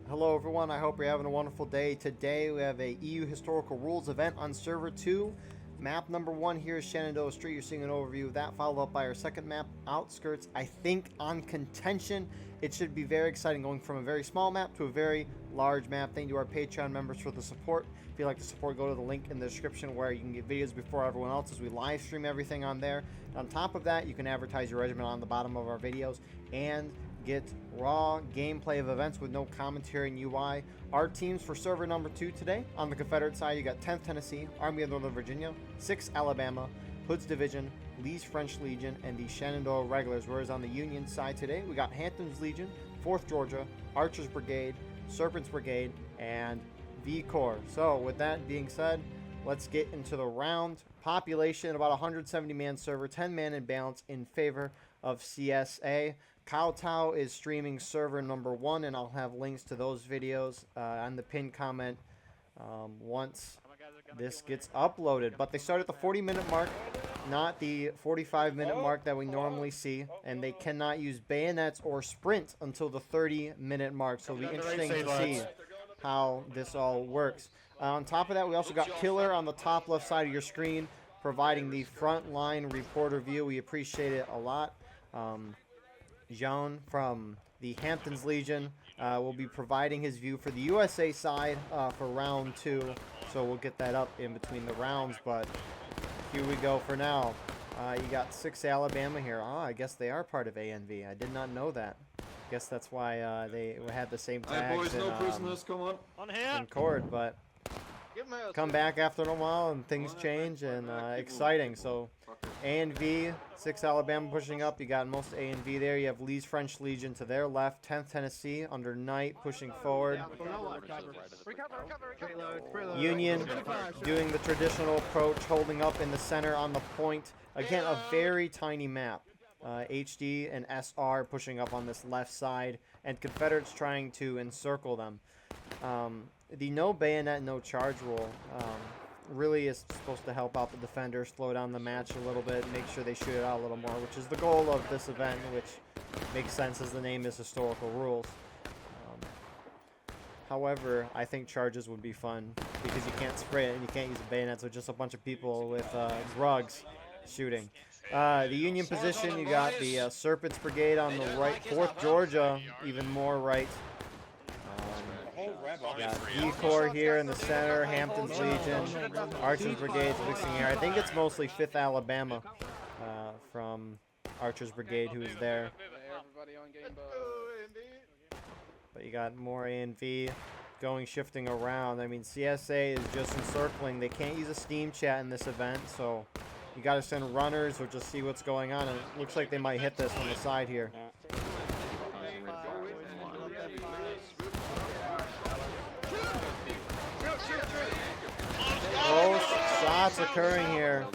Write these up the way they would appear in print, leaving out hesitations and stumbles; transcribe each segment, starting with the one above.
Hello everyone, I hope you're having a wonderful day. Today we have a EU Historical Rules event on Server 2. Map number 1 here is Shenandoah Street. You're seeing an overview of that, followed up by our second map, Outskirts, I think on Contention. It should be very exciting, going from a very small map to a very large map. Thank you to our Patreon members for the support. If you'd like to support, go to the link in the description where you can get videos before everyone else as we live stream everything on there. And on top of that, you can advertise your regiment on the bottom of our videos and get raw gameplay of events with no commentary and UI. Our teams for server number 2 today. On the Confederate side, you got 10th Tennessee, Army of Northern Virginia, 6th Alabama, Hood's Division, Lee's French Legion, and the Shenandoah Regulars. Whereas on the Union side today, we got Hampton's Legion, 4th Georgia, Archer's Brigade, Serpent's Brigade, and V Corps. So with that being said, let's get into the round. Population, about 170 man server, 10 man in balance in favor of CSA. Kowtow is streaming server number 1, and I'll have links to those videos on the pinned comment once this gets uploaded. But they start at the 40-minute mark, not the 45-minute mark that we normally see, and they cannot use bayonets or sprint until the 30-minute mark. So it'll be interesting to see how this all works. On top of that, we also got Killer on the top left side of your screen, providing the frontline reporter view. We appreciate it a lot. Jean from the Hamptons Legion will be providing his view for the USA side for round 2. So we'll get that up in between the rounds. But here we go for now. You got 6 Alabama here. I guess they are part of ANV. I did not know that. Guess that's why they had the same tags. All right, boys, no prisoners. Come on. In court, but come back after a while and things change, and exciting. So A and V, 6 Alabama pushing up. You got most A and V there. You have Lee's French Legion to their left, 10th Tennessee under Knight pushing forward. Union doing the traditional approach, holding up in the center on the point. Again, a very tiny map. HD and SR pushing up on this left side, and Confederates trying to encircle them. The no bayonet, no charge rule really is supposed to help out the defenders, slow down the match a little bit, make sure they shoot it out a little more, which is the goal of this event, which makes sense as the name is Historical Rules. However, I think charges would be fun because you can't spray it and you can't use a bayonet, so just a bunch of people with drugs shooting. The Union position, you got the Serpent's Brigade on the right, 4th Georgia, even more right. Got V Corps here in the center, Hampton's Legion, Archer's Brigade's mixing here. I think it's mostly 5th Alabama from Archer's Brigade who is there. But you got more A and V shifting around. I mean, CSA is just encircling. They can't use a Steam chat in this event, so you got to send runners or just see what's going on. And it looks like they might hit this on the side here. Close shots occurring here.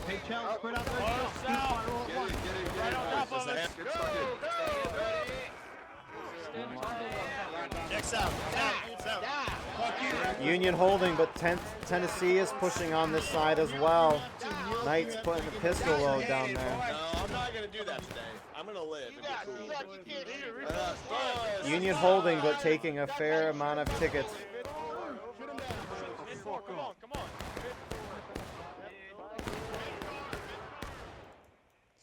Union holding, but 10th Tennessee is pushing on this side as well. Knight's putting the pistol load down there. No, I'm not going to do that today. I'm going to live. Union holding, but taking a fair amount of tickets. Come on.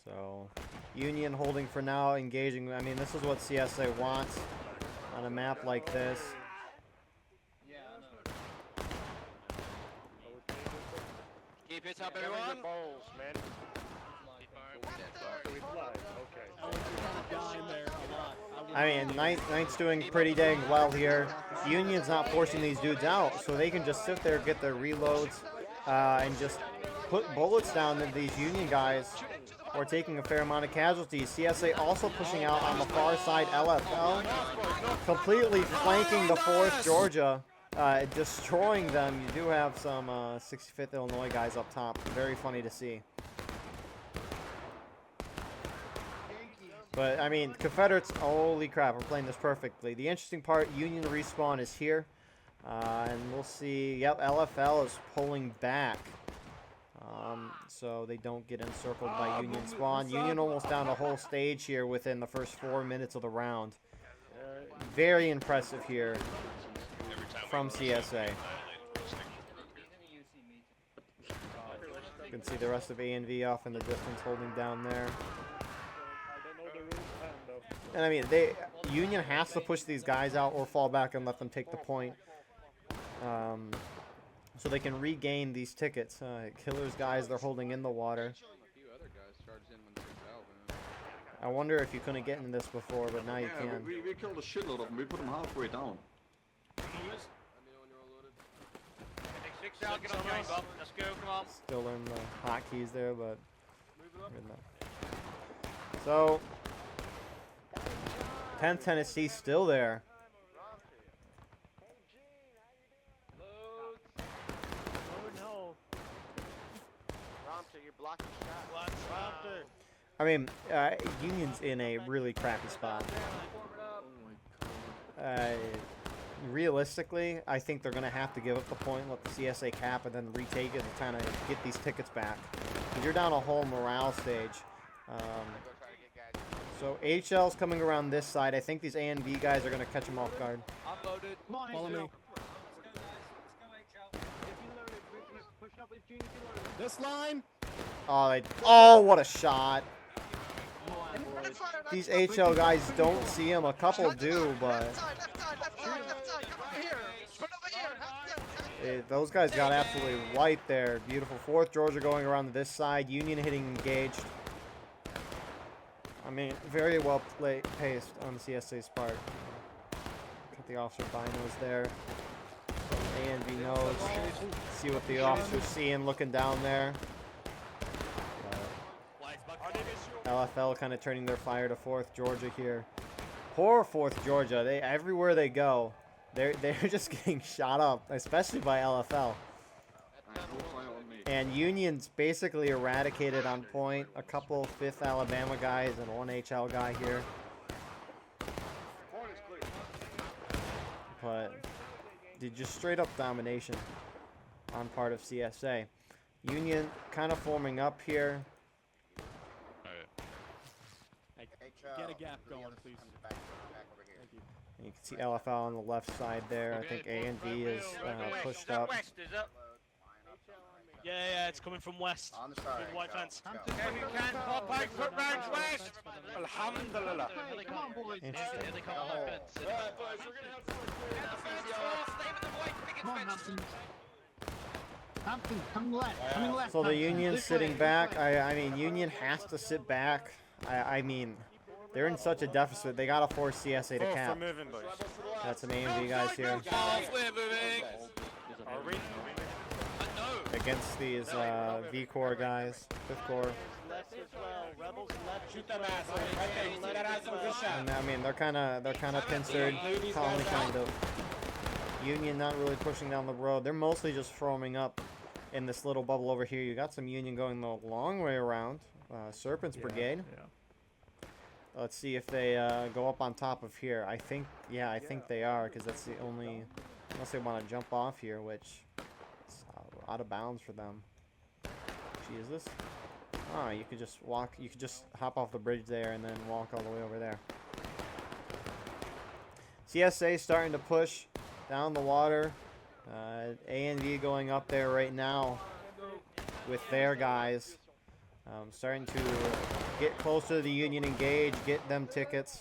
So, Union holding for now, engaging. I mean, this is what CSA wants on a map like this. Keep it up, everyone. I mean, Knight's doing pretty dang well here. Union's not forcing these dudes out, so they can just sit there, get their reloads, and just put bullets down to these Union guys, or taking a fair amount of casualties. CSA also pushing out on the far side. LFL completely flanking the 4th Georgia, destroying them. You do have some 65th Illinois guys up top. Very funny to see. But, I mean, Confederates, holy crap, we're playing this perfectly. The interesting part, Union respawn is here. And we'll see, yep, LFL is pulling back. So they don't get encircled by Union spawn. Union almost down a whole stage here within the first 4 minutes of the round. Very impressive here. from CSA. You can see the rest of A&V off in the distance holding down there. And I mean, Union has to push these guys out or fall back and let them take the point. So they can regain these tickets. Killer's guys, they're holding in the water. I wonder if you couldn't get in this before, but now you can. We killed a shitload of them. We put them halfway down. Let's go, come on. Still learn the hotkeys there, but good enough. So 10th Tennessee still there. You're blocking shot. I mean, Union's in a really crappy spot. Realistically, I think they're going to have to give up the point, let the CSA cap, and then retake it and kind of get these tickets back. You're down a whole morale stage. So HL's coming around this side. I think these A and B guys are going to catch them off guard. Follow me. This line. Oh, what a shot. These HL guys don't see him. A couple do, but those guys got absolutely wiped there. Beautiful. 4th Georgia going around to this side. Union hitting engaged. I mean, very well paced on the CSA's part. Got the officer binos there. A and B knows. See what the officer's seeing looking down there. LFL kind of turning their fire to 4th Georgia here. Poor 4th Georgia. Everywhere they go, they're just getting shot up, especially by LFL. And Union's basically eradicated on point. A couple 5th Alabama guys and 1 HL guy here. But just straight up domination on part of CSA. Union kind of forming up here. Get a gap going, please. Thank you. And you can see LFL on the left side there. I think A and B is pushed up. Yeah, it's coming from west. On the side. White fence. If you can, pop out, put round west. Alhamdulillah. Come on, boys. Interesting. Here they come on the fence. Alright, boys, we're gonna have fun. Come on, Hampton. Hampton, coming left. Coming left. So the Hampton. Union's This sitting way, back. this way. I mean, Union has to sit back. I mean, they're in such a deficit. They gotta force CSA to cap. Got some A and B guys here We're moving. Are we? against these V Corps guys, 5th Corps. Shoot that ass. Right there. You see that ass? Good shot. And I mean, they're kind of pincered. Colony kind of. Union not really pushing down the road. They're mostly just forming up in this little bubble over here. You got some Union going the long way around. Serpent's Brigade. Let's see if they go up on top of here. I think they are, because that's the only, unless they want to jump off here, which is out of bounds for them. Gee, is this? Oh, you could just walk. You could just hop off the bridge there and then walk all the way over there. CSA starting to push down the water. A and V going up there right now with their guys. Starting to get closer to the Union engage, get them tickets.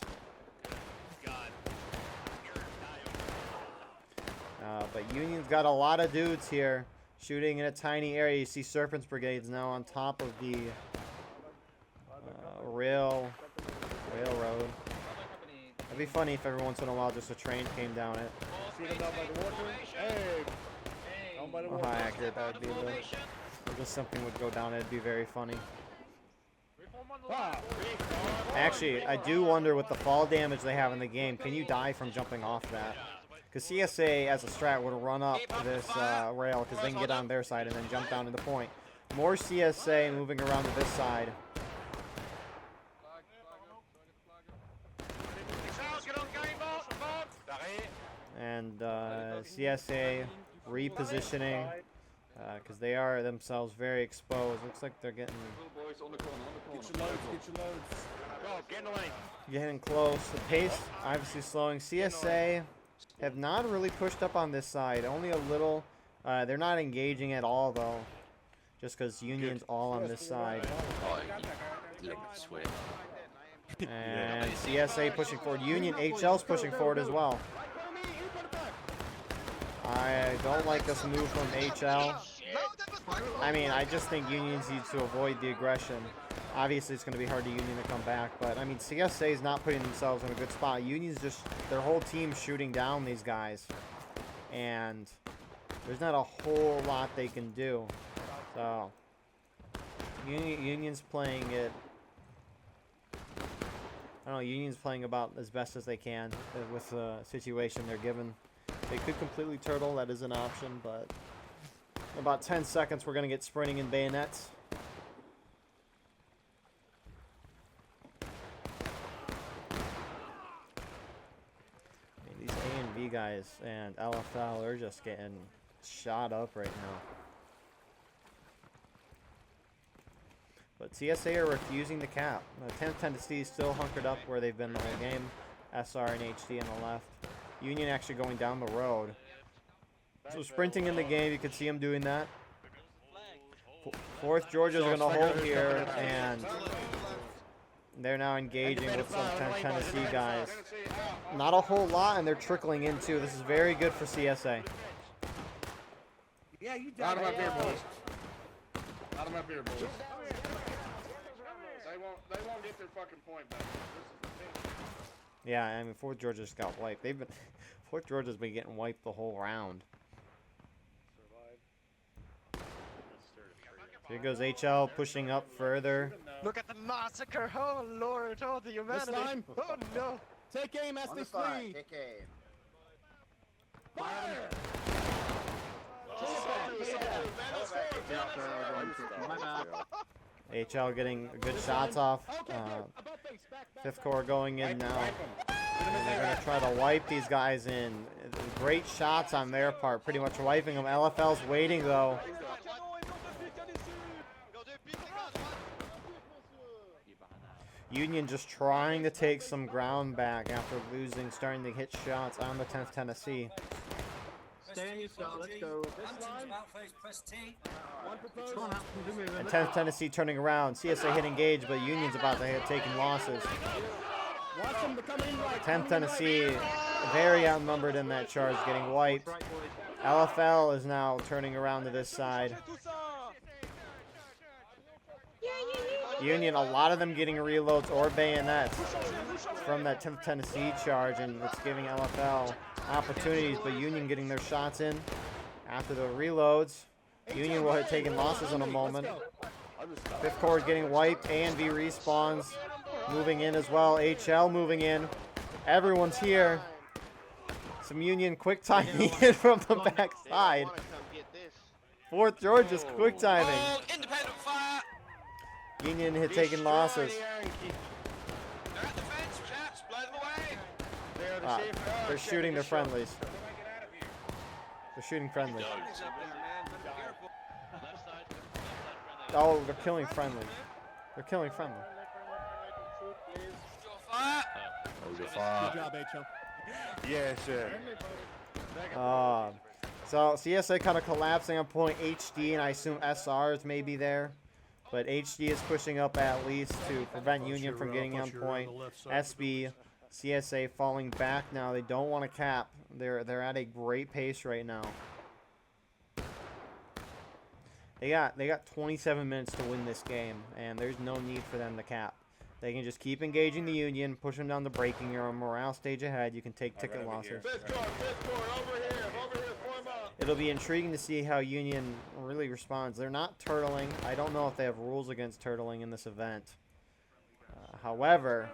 But Union's got a lot of dudes here shooting in a tiny area. You see Serpent's Brigade's now on top of the railroad. It'd be funny if every once in a while just a train came down it. See them down by the water? Hey! Down by the water. How accurate that would be, though. If just something would go down, it'd be very funny. Ah. Actually, I do wonder with the fall damage they have in the game, can you die from jumping off that? Because CSA, as a strat, would run up this rail because they can get on their side and then jump down to the point. More CSA moving around to this side. And CSA repositioning because they are themselves very exposed. Looks like they're getting getting close. The pace obviously slowing. CSA have not really pushed up on this side. Only a little. They're not engaging at all, though. Just because Union's all on this side. Oh, you little bit sweet. And CSA pushing forward. Union, HL's pushing forward as well. I don't like this move from HL. I mean, I just think Union needs to avoid the aggression. Obviously, it's going to be hard to Union to come back, but I mean, CSA is not putting themselves in a good spot. Union's just, their whole team shooting down these guys. And there's not a whole lot they can do. So, Union's playing it. I don't know, Union's playing about as best as they can with the situation they're given. They could completely turtle, that is an option, but in about 10 seconds we're going to get sprinting and bayonets. I mean, these A and B guys and LFL are just getting shot up right now. But CSA are refusing the cap. 10th Tennessee is still hunkered up where they've been the whole game. SR and HD on the left. Union actually going down the road. So sprinting in the game, you can see them doing that. 4th Georgia's going to hold here, and they're now engaging with some 10th Tennessee guys. Not a whole lot, and they're trickling in too. This is very good for CSA. Yeah, you out of my beer, boys. Out of my beer, boys. They won't get their fucking point back. Yeah, I mean, 4th Georgia just got wiped. 4th Georgia's been getting wiped the whole round. Here goes HL pushing up further. Look at the massacre! Oh lord! Oh the humanity! Oh no! Take aim, SD3. Take aim. Fire! HL getting good shots off. 5th Corps going in now. And they're going to try to wipe these guys in. Great shots on their part, pretty much wiping them. LFL's waiting though. Union just trying to take some ground back after losing, starting to hit shots on the 10th Tennessee. Stay in your spot, let's go. And 10th Tennessee turning around. CSA hit engage, but Union's about to hit taking losses. 10th Tennessee very outnumbered in that charge, getting wiped. LFL is now turning around to this side. Union, a lot of them getting reloads or bayonets from that 10th Tennessee charge, and it's giving LFL opportunities, but Union getting their shots in after the reloads. Union will have taken losses in a moment. 5th Corps getting wiped. A and V respawns moving in as well. HL moving in. Everyone's here. Some Union quick timing in from the back side. 4th Georgia's quick timing. Independent fire! Union had taken losses. They're at the fence, chaps. Blow them away. They're shooting their friendlies. They're shooting friendlies. Oh, they're killing friendlies. They're killing friendly. Fire! Good job, HL. Yes, sir. So CSA kind of collapsing on point. HD and I assume SRs may be there. But HD is pushing up at least to prevent Union from getting on point. SB, CSA falling back now. They don't want to cap. They're at a great pace right now. They got 27 minutes to win this game, and there's no need for them to cap. They can just keep engaging the Union, push them down the breaking room, morale stage ahead. You can take ticket losses. Fifth Corps, over here, form up. It'll be intriguing to see how Union really responds. They're not turtling. I don't know if they have rules against turtling in this event. However,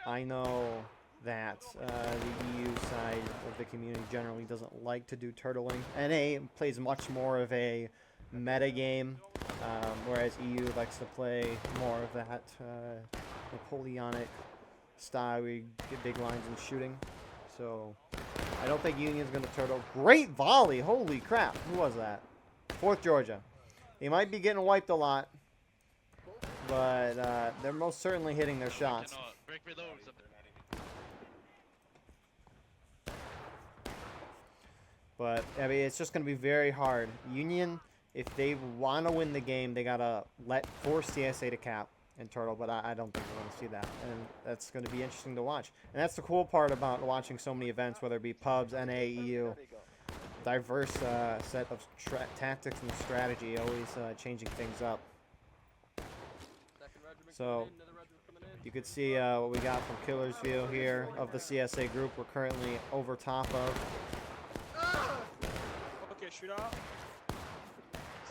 I know that the EU side of the community generally doesn't like to do turtling. NA plays much more of a meta game, whereas EU likes to play more of that Napoleonic style where you get big lines and shooting. So I don't think Union's going to turtle. Great volley. Holy crap. Who was that? 4th Georgia. They might be getting wiped a lot, but they're most certainly hitting their shots. But, I mean, it's just going to be very hard. Union, if they want to win the game, they got to force CSA to cap and turtle, but I don't think we're going to see that. And that's going to be interesting to watch. And that's the cool part about watching so many events, whether it be pubs, NA, EU. Diverse set of tactics and strategy, always changing things up. So, you could see what we got from Killer's view here of the CSA group we're currently over top of. Ok, je suis là.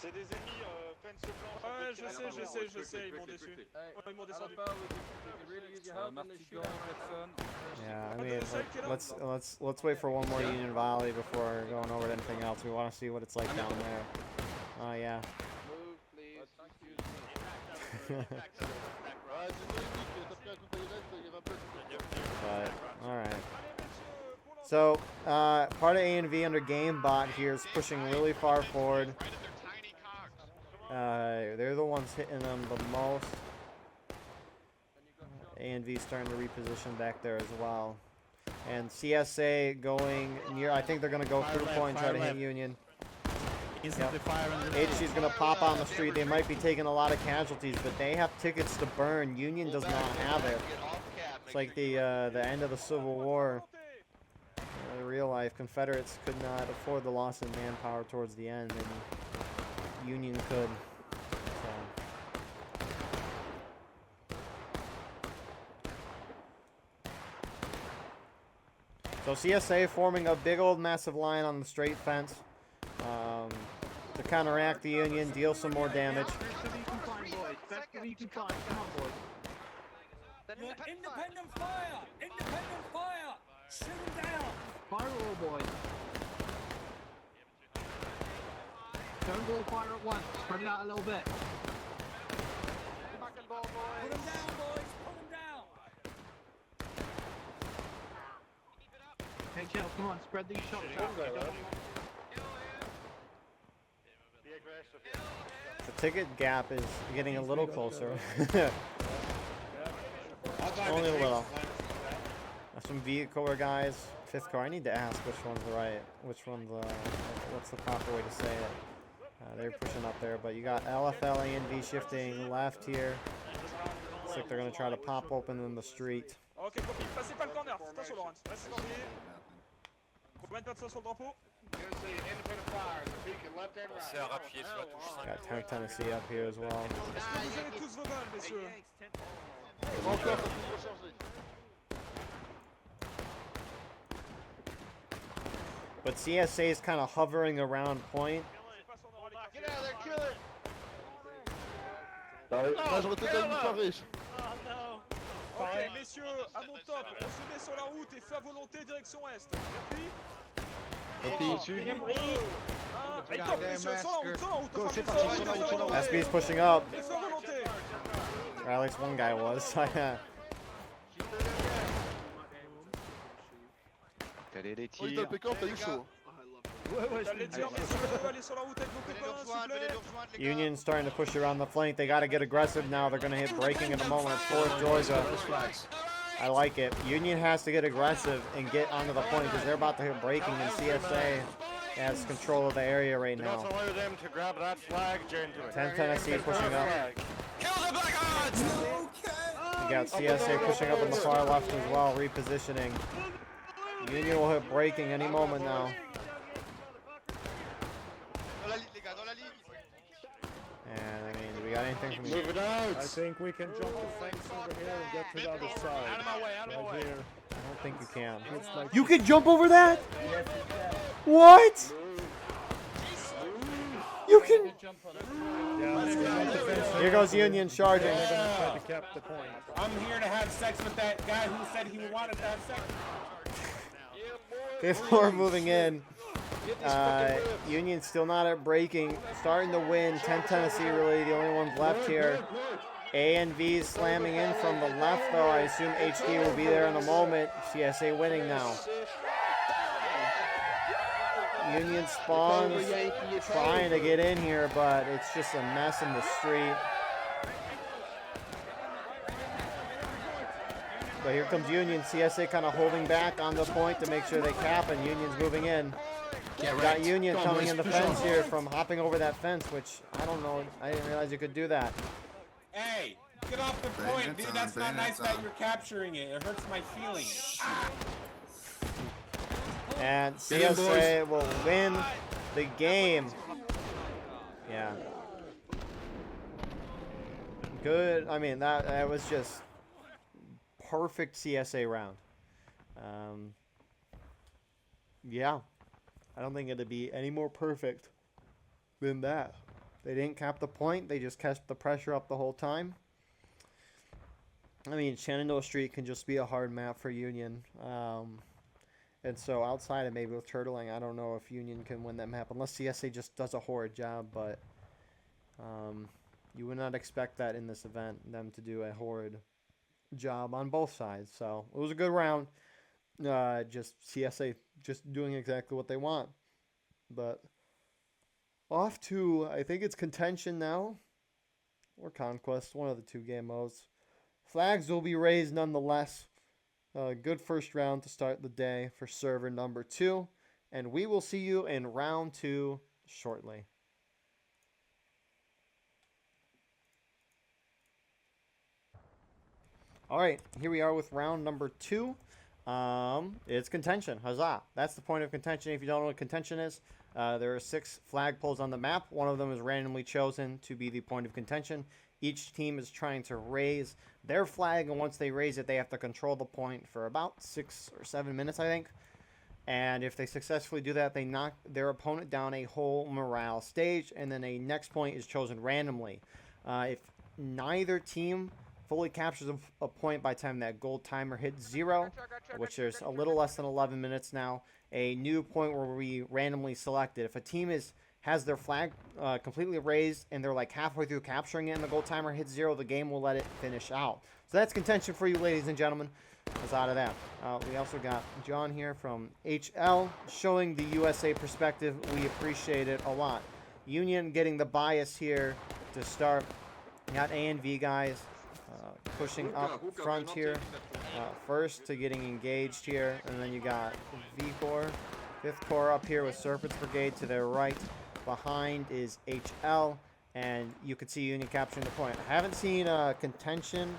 C'est des ennemis fence blanche. Ouais, je sais, ils m'ont déçu. Ouais, ils m'ont descendu. Yeah, I mean, let's wait for one more Union volley before going over to anything else. We want to see what it's like down there. Oh yeah. But all right. So part of A&V under GameBot here is pushing really far forward. They're the ones hitting them the most. A&V starting to reposition back there as well. And CSA going near, I think they're going to go through the point and try to hit Union. Yep. HG's going to pop on the street. They might be taking a lot of casualties, but they have tickets to burn. Union does not have it. It's like the end of the Civil War. In real life, Confederates could not afford the loss of manpower towards the end, and Union could. So CSA forming a big old massive line on the straight fence to counteract the Union, deal some more damage. Independent fire! Independent fire! Shoot him down! Fire all, boys. Don't go fire at once. Spread it out a little bit. Put him down, boys! Put him down! Hey, Chell, come on, spread these shots out. The ticket gap is getting a little closer. Only a little. Some vehicular guys. 5th car. I need to ask which one's the right, which one's what's the proper way to say it. They're pushing up there, but you got LFL A&V shifting left here. Looks like they're going to try to pop open in the street. Ok, copie. Passez pas le corner. Attention, Laurence. Restez dans le pied. Combien de personnes sur le drapeau? Pensez à rappuyer sur la touche 5. Got Tennessee up here as well. Est-ce que vous avez tous vos balles, messieurs? But CSA is kind of hovering around point. Get out of there, kill it! Ok, messieurs, à mon top, on se met sur la route et fait à volonté direction est. Compris? Hey, top, messieurs, sur la route, SB's pushing up. et fait à volonté. Or at least one guy was. T'as les tirs. T'as les tirs, messieurs, allez sur la route avec vos copains, s'il vous plaît. Union's starting to push around the flank. They got to get aggressive now. They're going to hit breaking in a moment. Fourth Georgia. I like it. Union has to get aggressive and get onto the point because they're about to hit breaking, and CSA has control of the area right now. 10 Tennessee pushing up. Kill the Blackguards! You got CSA pushing up on the far left as well, repositioning. Union will hit breaking any moment now. And I mean, do we got anything from Move it out! I think we can jump the fence over here and get to the other side. Out of my way, out of my way. I don't think you can. Like You can jump over that? What? You can. Here goes Union charging. They're gonna try to cap the point. I'm here to have sex with that guy who said he wanted to have sex. Before moving in, Union still not at breaking, starting to win. 10 Tennessee really the only ones left here. A&V slamming in from the left though. I assume HD will be there in a moment. CSA winning now. Union spawns trying to get in here, but it's just a mess in the street. But here comes Union. CSA kind of holding back on the point to make sure they cap, and Union's moving in. Got Union coming in the fence here from hopping over that fence, which I don't know. I didn't realize you could do that. Hey, get off the point, dude. That's not nice that you're capturing it. It hurts my feelings. And CSA will win the game. Yeah. Good. I mean, that was just perfect CSA round. Yeah. I don't think it'd be any more perfect than that. They didn't cap the point. They just kept the pressure up the whole time. I mean, Shenandoah Street can just be a hard map for Union. And so outside of maybe with turtling, I don't know if Union can win that map. Unless CSA just does a horrid job. But you would not expect that in this event, them to do a horrid job on both sides. So it was a good round. Just CSA just doing exactly what they want. But off to, I think it's contention now. Or conquest, one of the two game modes. Flags will be raised nonetheless. Good first round to start the day for server number 2. And we will see you in round 2 shortly. Alright, here we are with round number 2. It's contention. Huzzah. That's the point of contention. If you don't know what contention is, there are 6 flagpoles on the map. One of them is randomly chosen to be the point of contention. Each team is trying to raise their flag, and once they raise it, they have to control the point for about 6 or 7 minutes, I think. And if they successfully do that, they knock their opponent down a whole morale stage, and then a next point is chosen randomly. If neither team fully captures a point by the time that gold timer hits 0, which there's a little less than 11 minutes now, a new point will be randomly selected. If a team has their flag completely raised and they're like halfway through capturing it and the gold timer hits 0, the game will let it finish out. So that's contention for you, ladies and gentlemen. That's out of that. We also got John here from HL showing the USA perspective. We appreciate it a lot. Union getting the bias here to start. Got A and V guys pushing up front here first to getting engaged here, and then you got V Corps, 5th Corps up here with Serpents Brigade to their right. Behind is HL, and you can see Union capturing the point. I haven't seen contention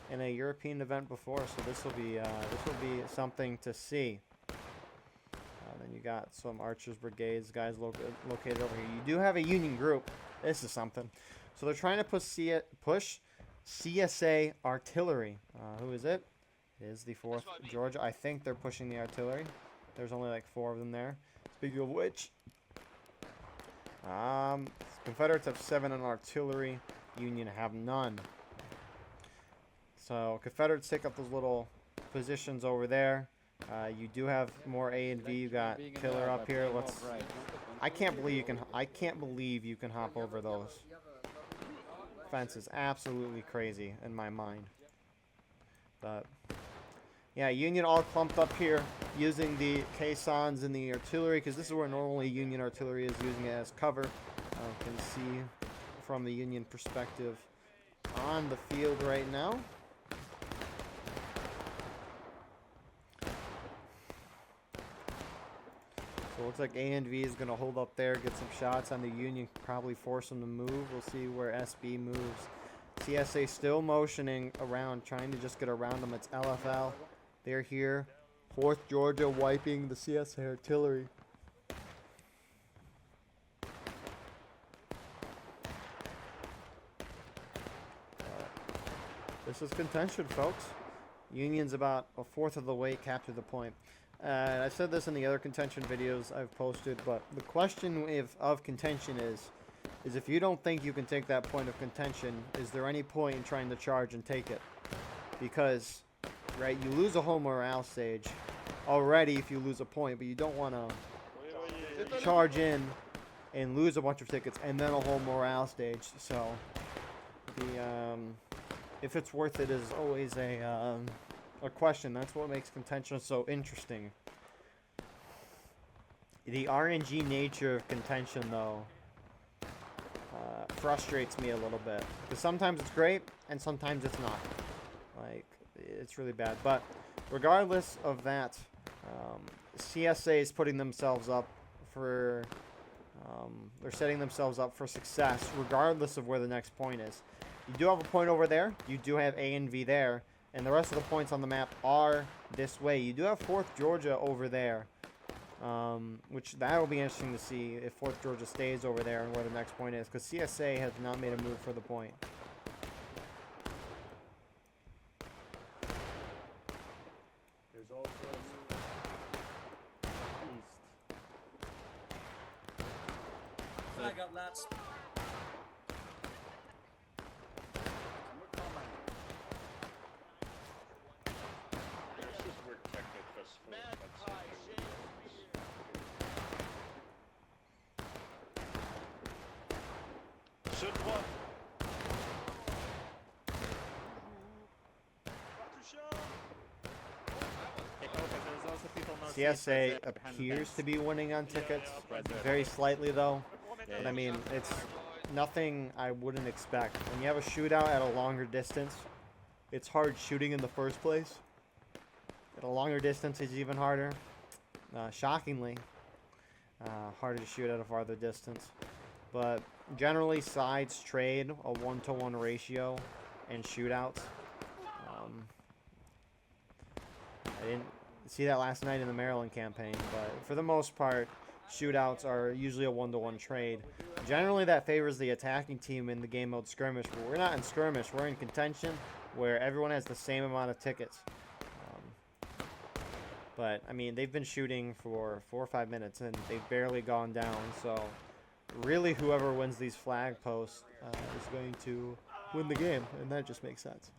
in a European event before, so this will be something to see. Then you got some Archers Brigades guys located over here. You do have a Union group. This is something. So they're trying to push CSA artillery. Who is it? It is the 4th Georgia. I think they're pushing the artillery. There's only like 4 of them there. Speaking of which, Confederates have 7 on artillery. Union have none. So Confederates take up those little positions over there. You do have more A and V. You got Killer up here. I can't believe you can hop over those. Fence is absolutely crazy in my mind. But yeah, Union all clumped up here using the caissons and the artillery, because this is where normally Union artillery is, using it as cover. You can see from the Union perspective on the field right now. So it looks like A and V is going to hold up there, get some shots on the Union, probably force them to move. We'll see where SB moves. CSA still motioning around, trying to just get around them. It's LFL. They're here. 4th Georgia wiping the CSA artillery. This is contention, folks. Union's about a 1/4 of the way captured the point. I've said this in the other contention videos I've posted, but the question of contention is if you don't think you can take that point of contention, is there any point in trying to charge and take it? Because, right, you lose a whole morale stage already if you lose a point, but you don't want to charge in and lose a bunch of tickets and then a whole morale stage. So, if it's worth it is always a question. That's what makes contention so interesting. The RNG nature of contention, though, frustrates me a little bit. Because sometimes it's great, and sometimes it's not. Like, it's really bad. But regardless of that, CSA is putting themselves up for, they're setting themselves up for success regardless of where the next point is. You do have a point over there. You do have A and V there. And the rest of the points on the map are this way. You do have 4th Georgia over there. Which that will be interesting to see if 4th Georgia stays over there and where the next point is. Because CSA has not made a move for the point. There's also east. Flag up, lads. CSA appears to be winning on tickets, very slightly though. But I mean, it's nothing I wouldn't expect. When you have a shootout at a longer distance, it's hard shooting in the first place. At a longer distance, it's even harder. Shockingly, harder to shoot at a farther distance. But generally, sides trade a 1-to-1 ratio in shootouts. I didn't see that last night in the Maryland campaign, but for the most part, shootouts are usually a 1-to-1 trade. Generally, that favors the attacking team in the game mode skirmish, but we're not in skirmish. We're in contention, where everyone has the same amount of tickets. But, I mean, they've been shooting for 4 or 5 minutes, and they've barely gone down. So, really, whoever wins these flag posts is going to win the game, and that just makes sense.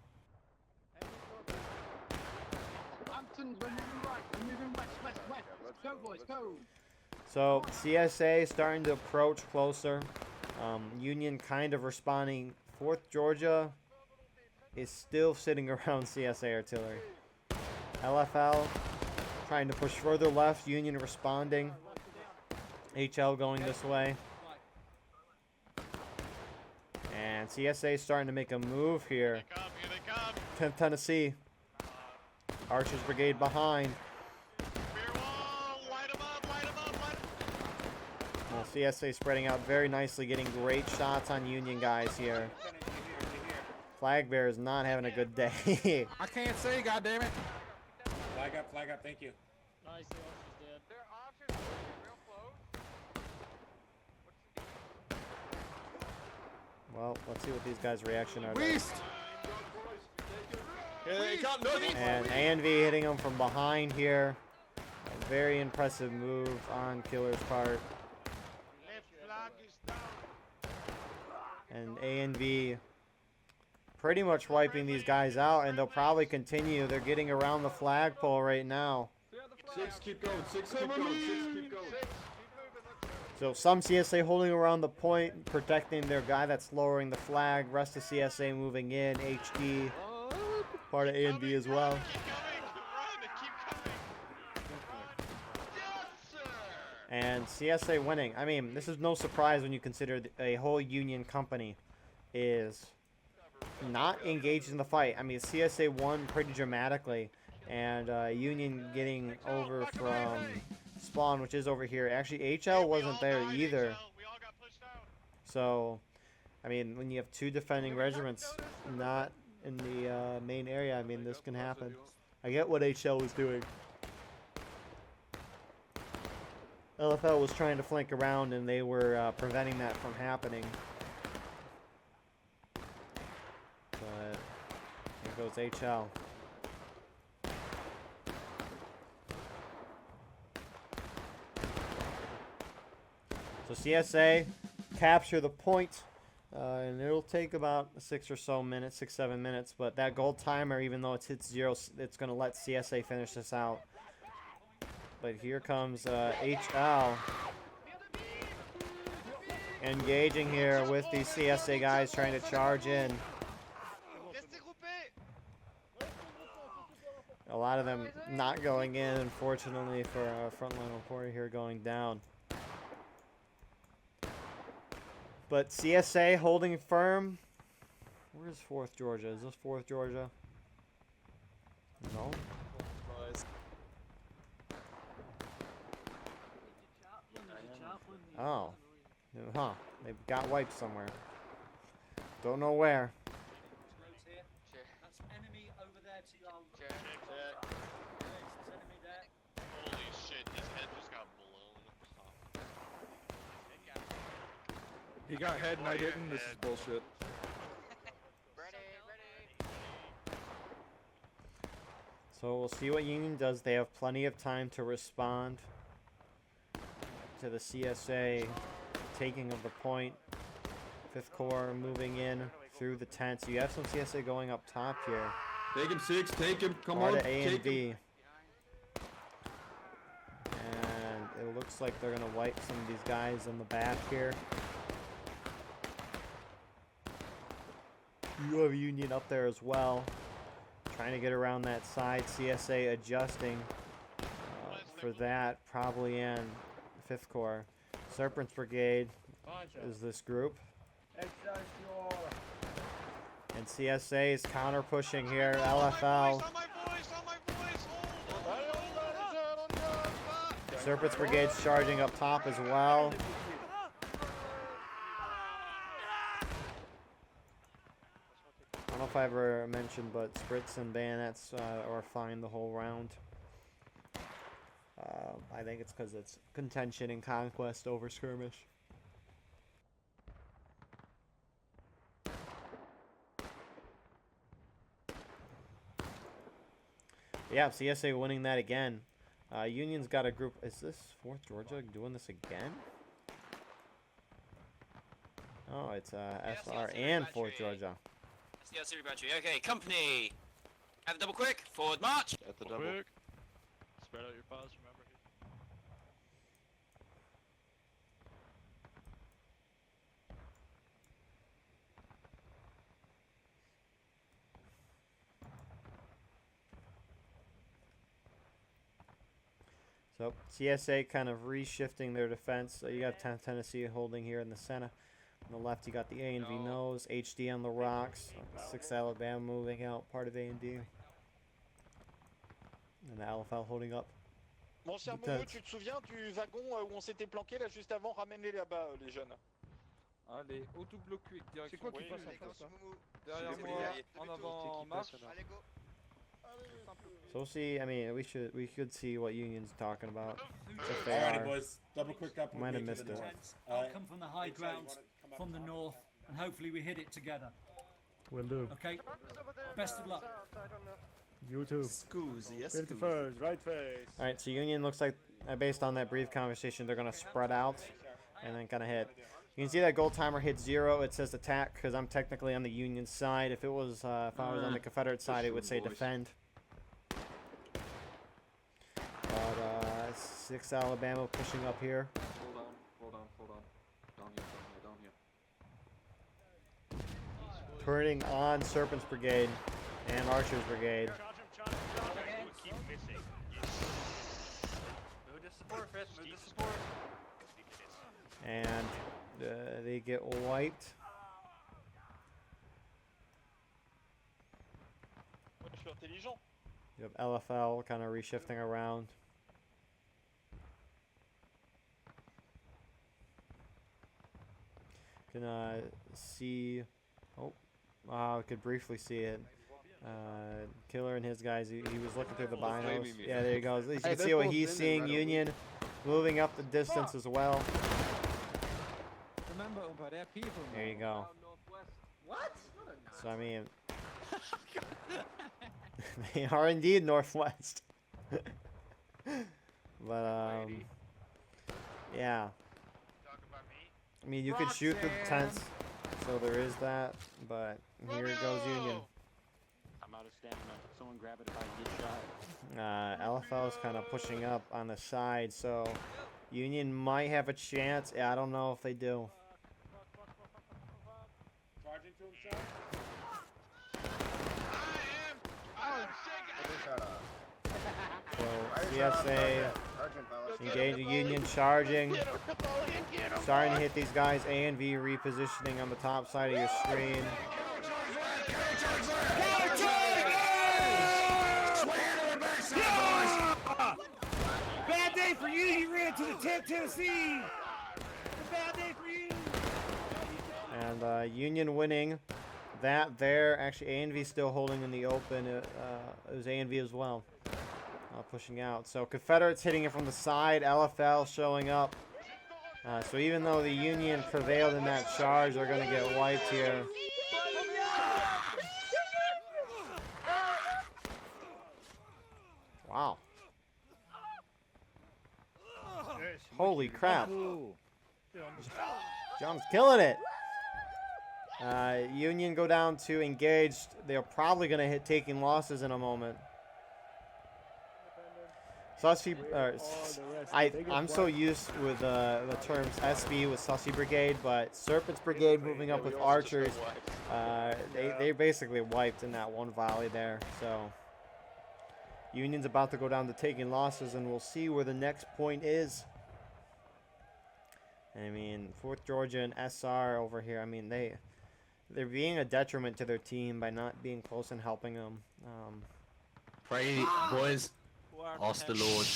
So, CSA starting to approach closer. Union kind of responding. 4th Georgia is still sitting around CSA artillery. LFL trying to push further left. Union responding. HL going this way. And CSA starting to make a move here. 10th Tennessee. Archers Brigade behind. Well, CSA spreading out very nicely, getting great shots on Union guys here. Flag bearer is not having a good day. I can't see, goddammit. Flag up, thank you. Nice, the officer's dead. Their options are real close. Well, let's see what these guys' reaction are. Beast! And A&V hitting him from behind here. A very impressive move on Killer's part. And A&V pretty much wiping these guys out, and they'll probably continue. They're getting around the flagpole right now. 6, keep going. 6, keep going. 6, keep going. So some CSA holding around the point, protecting their guy that's lowering the flag. Rest of CSA moving in. HD, part of A&V as well. And CSA winning. I mean, this is no surprise when you consider a whole Union company is not engaged in the fight. I mean, CSA won pretty dramatically, and Union getting over from spawn, which is over here. Actually, HL wasn't there either. So, I mean, when you have 2 defending regiments not in the main area, I mean, this can happen. I get what HL was doing. LFL was trying to flank around, and they were preventing that from happening. But here goes HL. So CSA capture the point, and it'll take about 6 or so minutes, 6, 7 minutes. But that gold timer, even though it's hit 0, it's going to let CSA finish this out. But here comes HL engaging here with these CSA guys trying to charge in. A lot of them not going in, unfortunately, for our frontline reporter here going down. But CSA holding firm. Where's 4th Georgia? Is this 4th Georgia? No. Oh. Huh. They've got wiped somewhere. Don't know where. Roads here. That's enemy over there to your Check. There's enemy there. Holy shit, his head just got blown up. He got head and I didn't. This is bullshit. Ready. So we'll see what Union does. They have plenty of time to respond to the CSA taking of the point. 5th Corps moving in through the tent. So you have some CSA going up top here. Take him, 6. Take him. Come Part on. of A and Take him. B. And it looks like they're going to wipe some of these guys in the back here. You have Union up there as well. Trying to get around that side. CSA adjusting for that. Probably in 5th Corps. Serpent's Brigade is this group. And CSA is counter pushing here. LFL. Serpent's Brigade's charging up top as well. I don't know if I ever mentioned, but Spritz and bayonets are fine the whole round. I think it's because it's contention and conquest over skirmish. Yeah, CSA winning that again. Union's got a group. Is this 4th Georgia doing this again? Oh, it's SR and 4th Georgia. Yeah, Siri battery. Okay, company. At the double quick. Forward march. At the double. Quick. Spread out your files, remember. So CSA kind of reshifting their defense. So you got Tennessee holding here in the center. On the left, you got the A and V nose, HD on the rocks, 6th Alabama moving out, part of A and D, and the LFL holding up. Mon cher Momo, tu te souviens du wagon où on s'était planqué là juste avant? Ramène-les là-bas, les jeunes. Allez, au double quick, direction. C'est quoi qui Oui, passe les en face là? Derrière C'est moi, les en avant, marche. Allez, go. So we'll see. I mean, we should see what Union's talking about. If they Alrighty, are. boys. Double quick up. Might have missed it. I'll come from the high ground, from the north, and hopefully we hit it together. Will do. Okay? Best of luck. You too. Scusi, yes. 51st, right face. All right, so Union looks like, based on that brief conversation, they're gonna spread out and then kind of hit. You can see that gold timer hit 0. It says attack because I'm technically on the Union side. If it was, if I was on the Confederate side, it would say defend. But 6th Alabama pushing up here. Hold on. Down here. Turning on Serpent's Brigade and Archer's Brigade. Move to support, Fritz. Move to support. And they get wiped. Ouais, je suis intelligent. You have LFL kind of reshifting around. Can see. Oh, I could briefly see it. Killer and his guys. He was looking through the binos. Yeah, there you go. You can see what he's seeing. Union moving up the distance as well. Remember, but they're people. There you go. What? So I mean, they are indeed northwest. But yeah. I mean, you could shoot through the tents, so there is that. But here goes Union. I'm out of stamina. Someone grab it if I get shot. LFL is kind of pushing up on the side, so Union might have a chance. I don't know if they do. Charging to himself. So CSA engaging Union, charging, starting to hit these guys. A and V repositioning on the top side of your screen. Bad day for you. You ran to the tent, Tennessee. And Union winning that there. Actually, A&V still holding in the open. It was A&V as well. Pushing out. So Confederates hitting it from the side. LFL showing up. So even though the Union prevailed in that charge, they're going to get wiped here. Wow. Holy crap. John's killing it. Union go down to engaged. They're probably going to hit taking losses in a moment. Sussy, I'm so used with the terms SB with Sussy Brigade, but Serpent's Brigade moving up with archers, they basically wiped in that one volley there. So Union's about to go down to taking losses, and we'll see where the next point is. I mean, 4th Georgia and SR over here, I mean, they're being a detriment to their team by not being close and helping them. Pray, boys. Ask the Lord.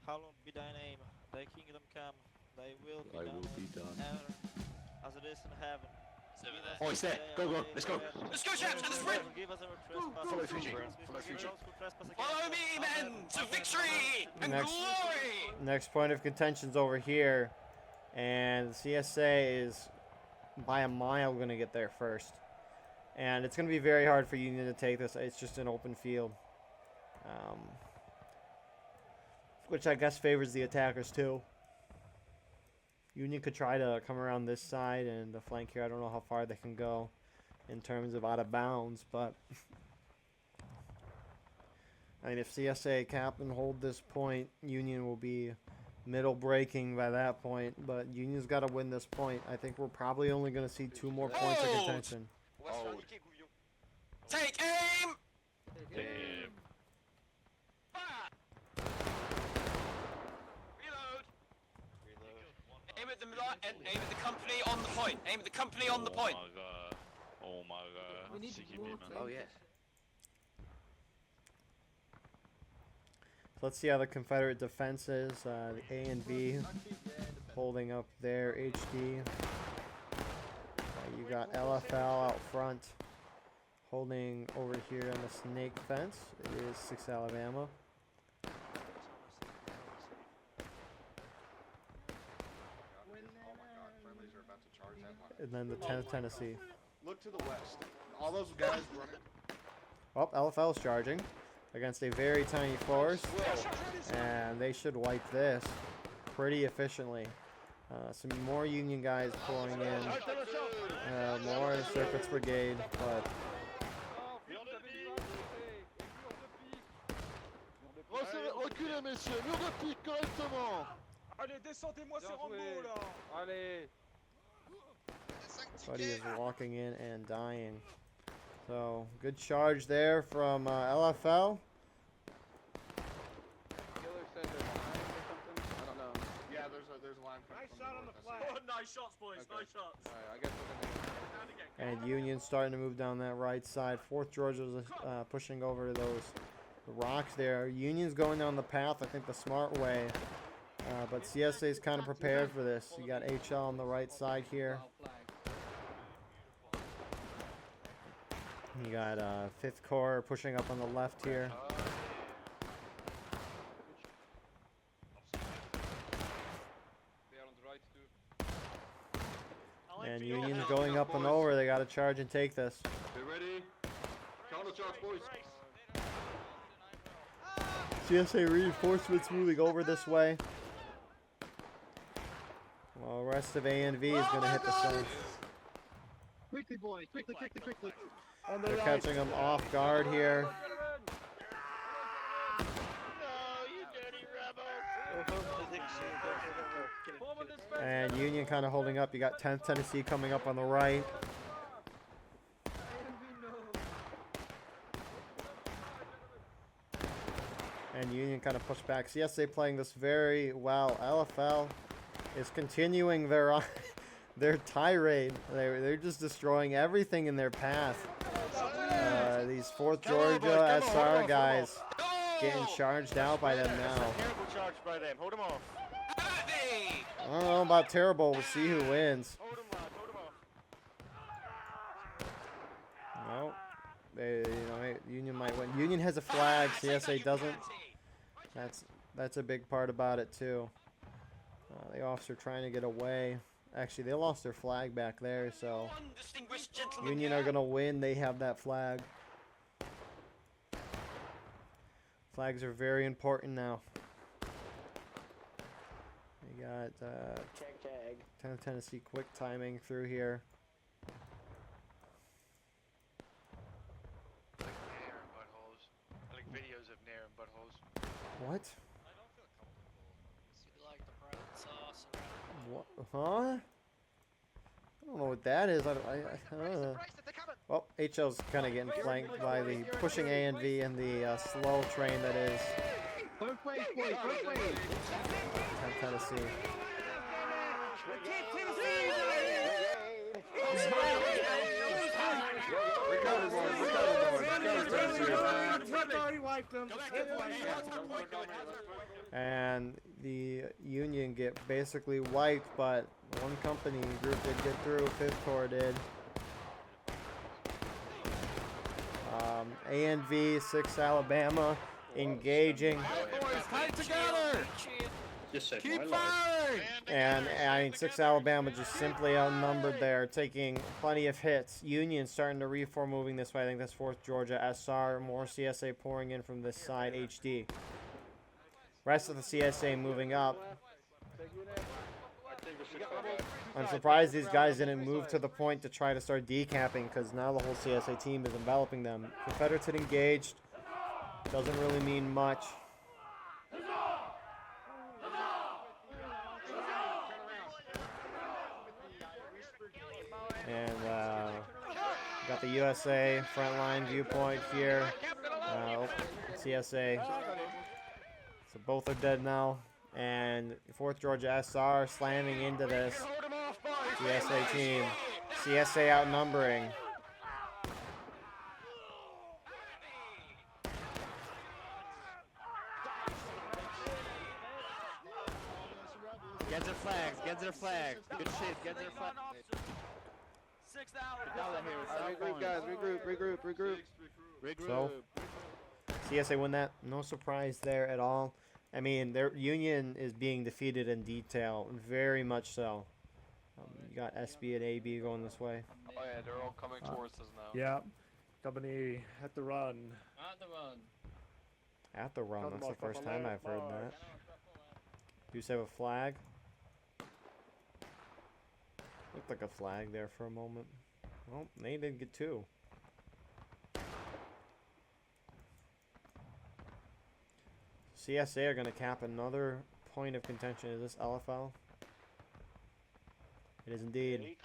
Hallowed be thy name, thy kingdom come, thy will be done. as it is in heaven. Oh, it's there. Go, go. Let's go. Let's go, chaps, to the sprint! Forgive us our trespasses. Follow Fuji. Follow Fuji. Follow me, men, to victory and glory! Next point of contention's over here, and CSA is by a mile going to get there first. And it's going to be very hard for Union to take this. It's just an open field. Which I guess favors the attackers too. Union could try to come around this side and the flank here. I don't know how far they can go in terms of out of bounds, but I mean, if CSA cap and hold this point, Union will be middle breaking by that point. But Union's got to win this point. I think we're probably only going to see 2 more points of contention. Take aim! Aim at the company on the point. Aim at the company on the point. Oh my god. Oh, yeah. Let's see how the Confederate defense is. The A and B holding up their HD. You got LFL out front holding over here on the snake fence. It is 6 Alabama. And then the 10th Tennessee. Look to the west. All those guys running. Oh, LFL's charging against a very tiny force. And they should wipe this pretty efficiently. Some more Union guys pouring in. More Serpent's Brigade. But Reculez, messieurs. Mur de pique correctement. Allez, descendez-moi ces Rambo là. Allez. Buddy is walking in and dying. So, good charge there from LFL. Yeah, there's a line. Nice shot on the flag. Oh, nice shots, boys. Okay. Nice shots. Alright, I guess we're gonna... And Union starting to move down that right side. 4th Georgia's pushing over to those rocks there. Union's going down the path, I think the smart way. But CSA is kind of prepared for this. You got HL on the right side here. You got 5th Corps pushing up on the left here. And Union's going up and over. They got to charge and take this. Get ready. Counter charge, boys. CSA reinforcements moving over this way. Well, the rest of A and V is going to hit the sun. Quickly, boys. Quickly. They're catching them off guard here. And Union kind of holding up. You got 10th Tennessee coming up on the right. And Union kind of pushed back. CSA playing this very well. LFL is continuing their tirade. They're just destroying everything in their path. These 4th Georgia SR guys getting charged out by them now. Terrible charge by them. Hold them off. I don't know about terrible. We'll see who wins. No, Union might win. Union has a flag. CSA doesn't. That's a big part about it too. The officer trying to get away. Actually, they lost their flag back there, so Union are gonna win. They have that flag. Flags are very important now. We got 10 of Tennessee quick timing through here. I like videos of Nair and buttholes. What? I don't feel comfortable. You like the brown sauce around. What? Huh? I don't know what that is. Well, HL's kind of getting flanked by the pushing A and V and the slow train that is Tennessee. And the Union get basically wiped, but one company group did get through. 5th Corps did. A and V, 6th Alabama, engaging. Keep firing! And I mean, 6th Alabama just simply outnumbered there, taking plenty of hits. Union starting to reform, moving this way. I think that's 4th Georgia SR. More CSA pouring in from this side, HD. Rest of the CSA moving up. I'm surprised these guys didn't move to the point to try to start decapping, because now the whole CSA team is enveloping them. Confederates had engaged. Doesn't really mean much. And got the USA frontline viewpoint here. CSA. So both are dead now. And 4th Georgia SR slamming into this CSA team. CSA outnumbering. Get their flags, get their flags. Good shit, get their flags. 6th hour. Regroup, guys, regroup. So, CSA win that. No surprise there at all. I mean, their Union is being defeated in detail, very much so. You got SB and AB going this way. Oh yeah, they're all coming towards us now. Yeah. Company at the run. At the run. At the run, that's the first time I've heard that. You have a flag? Looked like a flag there for a moment. Well, they did get 2. CSA are going to cap another point of contention. Is this LFL? It is indeed.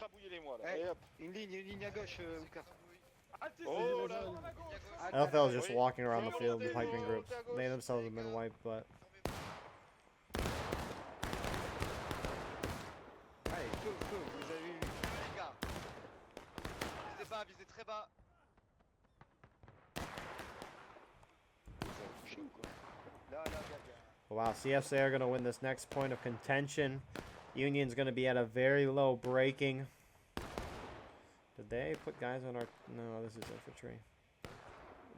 LFL is just walking around the field wiping groups. They themselves have been wiped, but... Wow, CSA are going to win this next point of contention. Union's going to be at a very low breaking. Did they put guys on our... No, this is infantry.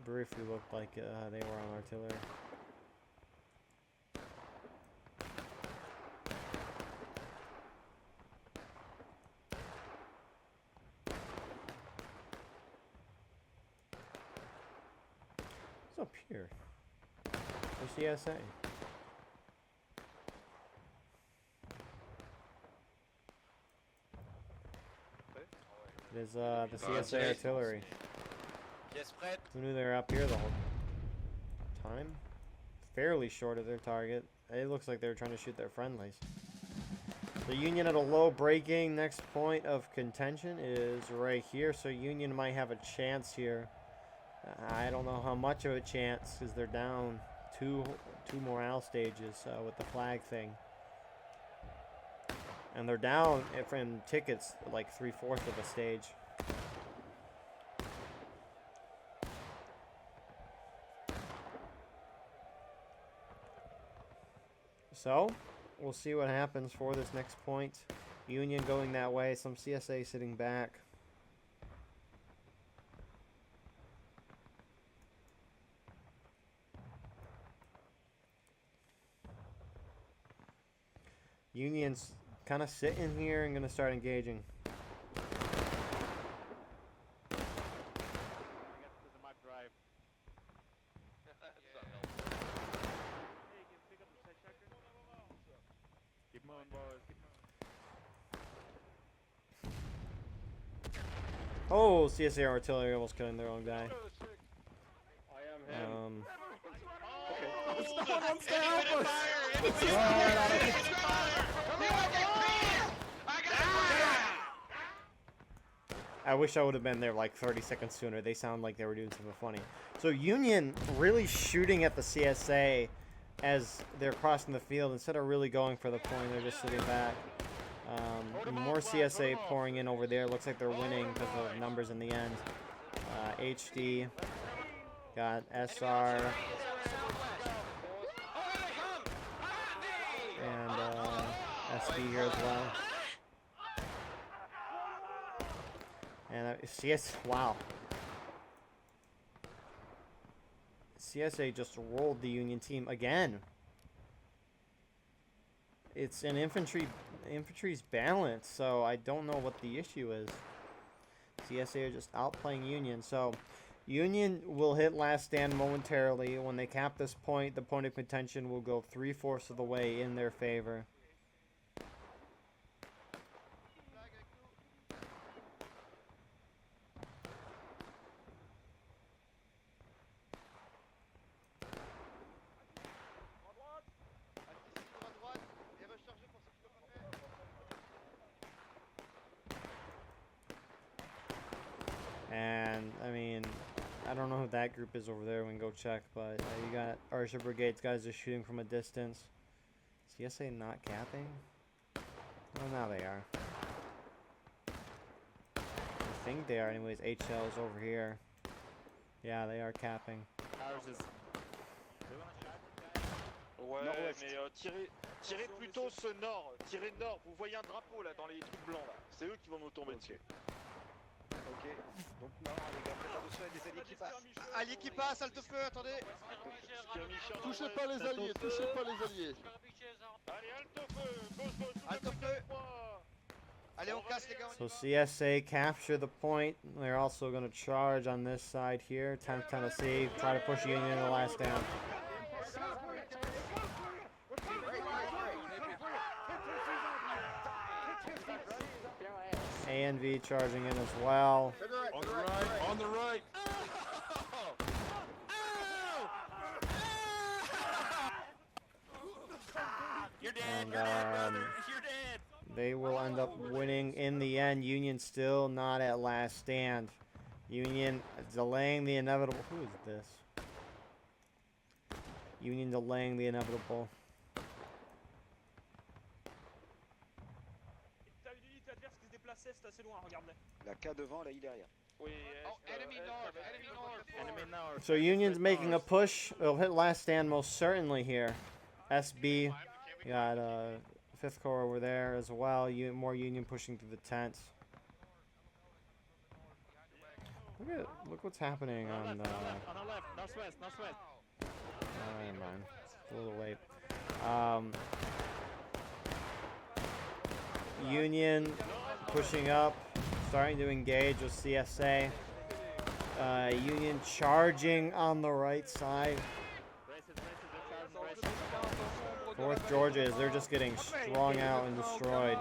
Briefly looked like they were on artillery. What's up here? Where's CSA? It is the CSA artillery. Who knew they were up here the whole time? Fairly short of their target. It looks like they were trying to shoot their friendlies. The Union at a low breaking. Next point of contention is right here. So Union might have a chance here. I don't know how much of a chance, because they're down two morale stages with the flag thing. And they're down from tickets like 3/4 of a stage. So, we'll see what happens for this next point. Union going that way, some CSA sitting back. Union's kind of sitting here and going to start engaging. Oh, CSA artillery almost killing their own guy. Someone wants to help us! I wish I would have been there like 30 seconds sooner. They sound like they were doing something funny. So Union really shooting at the CSA as they're crossing the field. Instead of really going for the point, they're just sitting back. More CSA pouring in over there. Looks like they're winning because of numbers in the end. HD. Got SR. And SB here as well. And CS, wow. CSA just rolled the Union team again. It's an infantry's balance, so I don't know what the issue is. CSA are just outplaying Union, so Union will hit last stand momentarily. When they cap this point, the point of contention will go 3/4 of the way in their favor. And, I mean, I don't know who that group is over there. We can go check, but you got Archer Brigade's guys just shooting from a distance. CSA not capping? Well, now they are. I think they are anyways. HL is over here. Yeah, they are capping. Ouais, mais tirez plutôt ce nord. Tirez nord. Vous voyez un drapeau là dans les trucs blancs là. C'est eux qui vont nous tomber dessus. Ok. Donc non, les gars, faites attention, il y a des alliés qui passent. Alliés qui passent, halte feu, attendez. Touchez pas les alliés, touchez pas les alliés. Allez, halte feu, halte feu. Allez, on casse les gars. So CSA capture the point. They're also going to charge on this side here. 10th Tennessee, try to push Union in the last down. ANV charging in as well. On the right, on the right. You're dead. And You're dead, brother. You're dead. they will end up winning in the end. Union still not at last stand. Union delaying the inevitable. Who is this? Union delaying the inevitable. T'as une unité adverse qui se déplaçait, c'est assez loin, regarde-les. La K devant, la I derrière. Oui. Enemy north, enemy north. So Union's making a push. They'll hit last stand most certainly here. SB got 5th Corps over there as well. More Union pushing through the tents. Look what's happening on the left, northwest. oh, never mind. It's a little late. Union pushing up, starting to engage with CSA. Union charging on the right side. 4th Georgias, they're just getting strung out and destroyed.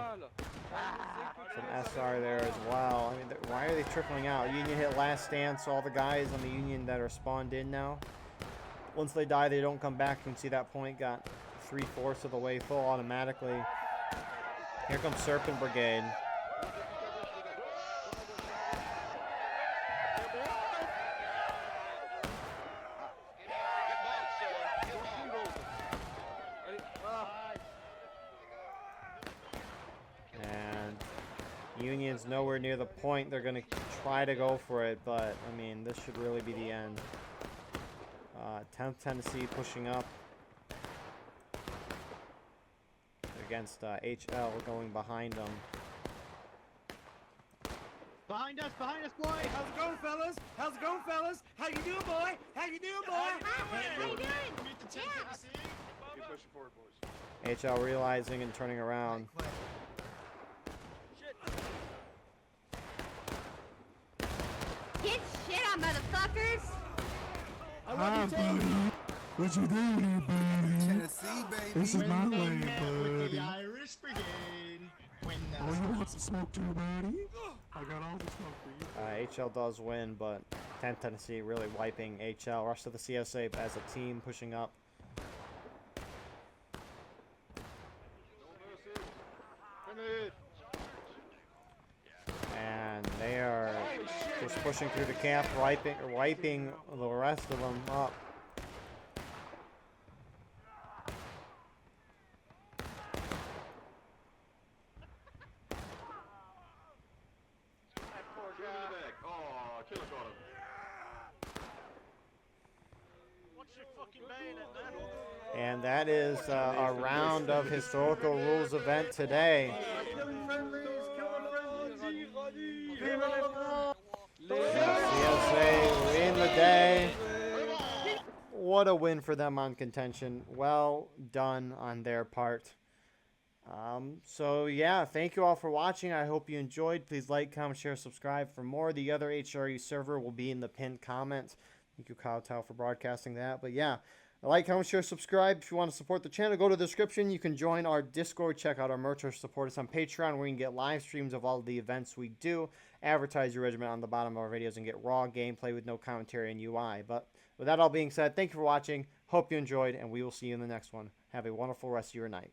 Some SR there as well. I mean, why are they tripling out? Union hit last stand, so all the guys on the Union that are spawned in now, once they die, they don't come back. You can see that point got 3/4 of the way full automatically. Here comes Serpent Brigade. Union's nowhere near the point. They're going to try to go for it, but, I mean, this should really be the end. 10th Tennessee pushing up. against HL going behind them. Behind us, boy! How's it going, fellas? How's it going, fellas? How you doing, boy? How you doing, boy? How you doing? Meet the 10 Tennessee. Keep pushing forward, boys. HL realizing and turning around. Get shit on, motherfuckers! Hi, buddy. What you doing here, buddy? Tennessee, baby. This is my way, buddy. The Irish Brigade. Oh, you want some smoke too, buddy? I got all the smoke for you. HL does win, but 10 Tennessee really wiping HL. Rest of the CSA as a team pushing up. And they are just pushing through the camp, wiping the rest of them up. And that is our round of historical rules event today. CSA win the day. What a win for them on contention. Well done on their part. So yeah, thank you all for watching. I hope you enjoyed. Please like, comment, share, subscribe for more. The other HRU server will be in the pinned comment. Thank you, Kyle, for broadcasting that. But yeah, like, comment, share, subscribe. If you want to support the channel, go to the description. You can join our Discord, check out our merch, or support us on Patreon, where you can get live streams of all of the events we do, advertise your regiment on the bottom of our videos, and get raw gameplay with no commentary and UI. But with that all being said, thank you for watching. Hope you enjoyed, and we will see you in the next one. Have a wonderful rest of your night.